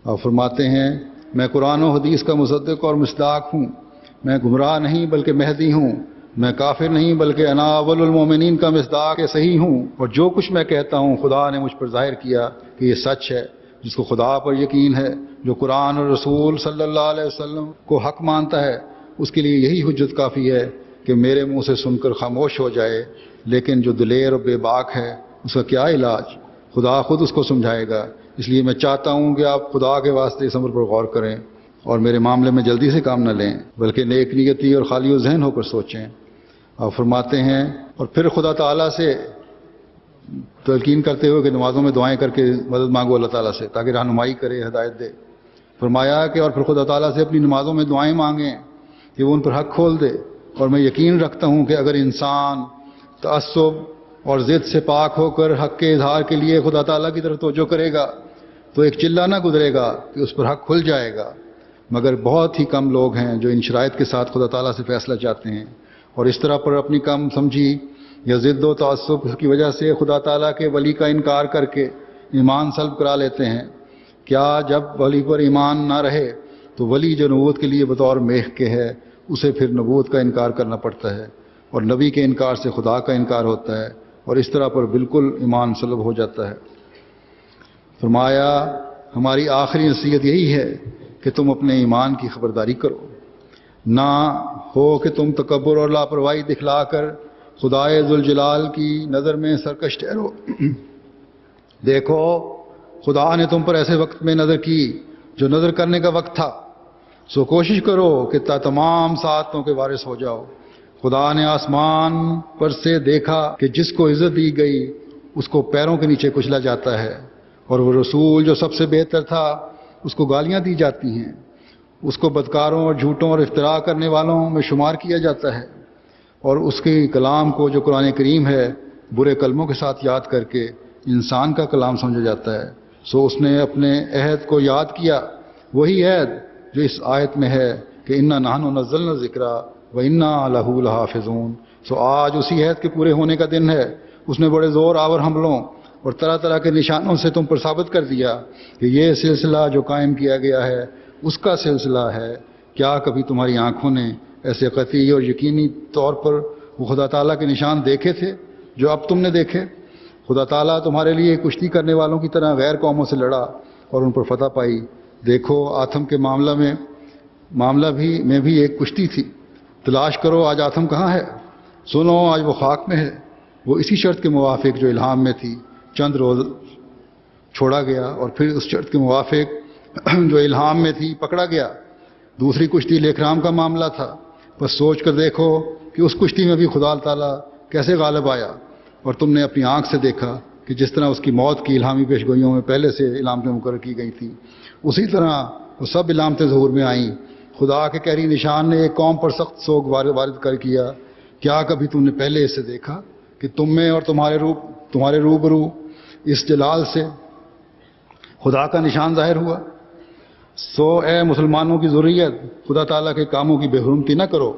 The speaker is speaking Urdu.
اور فرماتے ہیں میں قرآن و حدیث کا مصدق اور مصداق ہوں، میں گمراہ نہیں بلکہ مہدی ہوں، میں کافر نہیں بلکہ انا اول المومنین کا مصداق صحیح ہوں، اور جو کچھ میں کہتا ہوں خدا نے مجھ پر ظاہر کیا کہ یہ سچ ہے۔ جس کو خدا پر یقین ہے، جو قرآن اور رسول صلی اللہ علیہ وسلم کو حق مانتا ہے، اس کے لیے یہی حجت کافی ہے کہ میرے منہ سے سن کر خاموش ہو جائے، لیکن جو دلیر اور بے باک ہے اس کا کیا علاج؟ خدا خود اس کو سمجھائے گا۔ اس لیے میں چاہتا ہوں کہ آپ خدا کے واسطے اس امر پر غور کریں اور میرے معاملے میں جلدی سے کام نہ لیں، بلکہ نیک نیتی اور خالی و ذہن ہو کر سوچیں۔ اور فرماتے ہیں اور پھر خدا تعالیٰ سے تلقین کرتے ہوئے کہ نمازوں میں دعائیں کر کے مدد مانگو اللہ تعالیٰ سے تاکہ رہنمائی کرے، ہدایت دے۔ فرمایا کہ اور پھر خدا تعالیٰ سے اپنی نمازوں میں دعائیں مانگیں کہ وہ ان پر حق کھول دے، اور میں یقین رکھتا ہوں کہ اگر انسان تعصب اور ضد سے پاک ہو کر حق کے اظہار کے لیے خدا تعالیٰ کی طرف توجہ کرے گا تو ایک چلہ نہ گزرے گا کہ اس پر حق کھل جائے گا، مگر بہت ہی کم لوگ ہیں جو ان شرائط کے ساتھ خدا تعالیٰ سے فیصلہ چاہتے ہیں، اور اس طرح پر اپنی کم سمجھی یا ضد و تعصب کی وجہ سے خدا تعالیٰ کے ولی کا انکار کر کے ایمان سلب کرا لیتے ہیں۔ کیا جب ولی پر ایمان نہ رہے تو ولی جو نبوت کے لیے بطور میخ کے ہے اسے پھر نبوت کا انکار کرنا پڑتا ہے، اور نبی کے انکار سے خدا کا انکار ہوتا ہے، اور اس طرح پر بالکل ایمان سلب ہو جاتا ہے۔ فرمایا ہماری آخری نصیحت یہی ہے کہ تم اپنے ایمان کی خبرداری کرو، نہ ہو کہ تم تکبر اور لاپرواہی دکھلا کر خدائے ذوالجلال کی نظر میں سرکش ٹھہرو۔ دیکھو خدا نے تم پر ایسے وقت میں نظر کی جو نظر کرنے کا وقت تھا، سو کوشش کرو کہ تمام سعادتوں کے وارث ہو جاؤ۔ خدا نے آسمان پر سے دیکھا کہ جس کو عزت دی گئی اس کو پیروں کے نیچے کچلا جاتا ہے، اور وہ رسول جو سب سے بہتر تھا اس کو گالیاں دی جاتی ہیں، اس کو بدکاروں اور جھوٹوں اور افتراء کرنے والوں میں شمار کیا جاتا ہے، اور اس کے کلام کو جو قرآن کریم ہے برے کلموں کے ساتھ یاد کر کے انسان کا کلام سمجھا جاتا ہے۔ سو اس نے اپنے عہد کو یاد کیا، وہی عہد جو اس آیت میں ہے کہ انا نحن نزلنا الذکر و انا لہ لحافظون۔ سو آج اسی عہد کے پورے ہونے کا دن ہے۔ اس نے بڑے زور آور حملوں اور طرح طرح کے نشانوں سے تم پر ثابت کر دیا کہ یہ سلسلہ جو قائم کیا گیا ہے اس کا سلسلہ ہے۔ کیا کبھی تمہاری آنکھوں نے ایسے قطعی اور یقینی طور پر وہ خدا تعالیٰ کے نشان دیکھے تھے جو اب تم نے دیکھے؟ خدا تعالیٰ تمہارے لیے کشتی کرنے والوں کی طرح غیر قوموں سے لڑا اور ان پر فتح پائی۔ دیکھو آتم کے معاملہ بھی ایک کشتی تھی، تلاش کرو آج آتم کہاں ہے، سنو آج وہ خاک میں ہے۔ وہ اسی شرط کے موافق جو الہام میں تھی چند روز چھوڑا گیا، اور پھر اس شرط کے موافق جو الہام میں تھی پکڑا گیا۔ دوسری کشتی لیکرام کا معاملہ تھا، بس سوچ کر دیکھو کہ اس کشتی میں بھی خدا تعالیٰ کیسے غالب آیا، اور تم نے اپنی آنکھ سے دیکھا کہ جس طرح اس کی موت کی الہامی پیشگوئیوں میں پہلے سے علامتیں مقرر کی گئی تھیں اسی طرح وہ سب علامتیں ظہور میں آئیں۔ خدا کے قہری نشان نے ایک قوم پر سخت سوگ وارد کر کیا۔ کیا کبھی تم نے پہلے اسے دیکھا کہ تم میں اور تمہارے روبرو اس جلال سے خدا کا نشان ظاہر ہوا؟ سو اے مسلمانوں کی ذریت خدا تعالیٰ کے کاموں کی بے حرمتی نہ کرو۔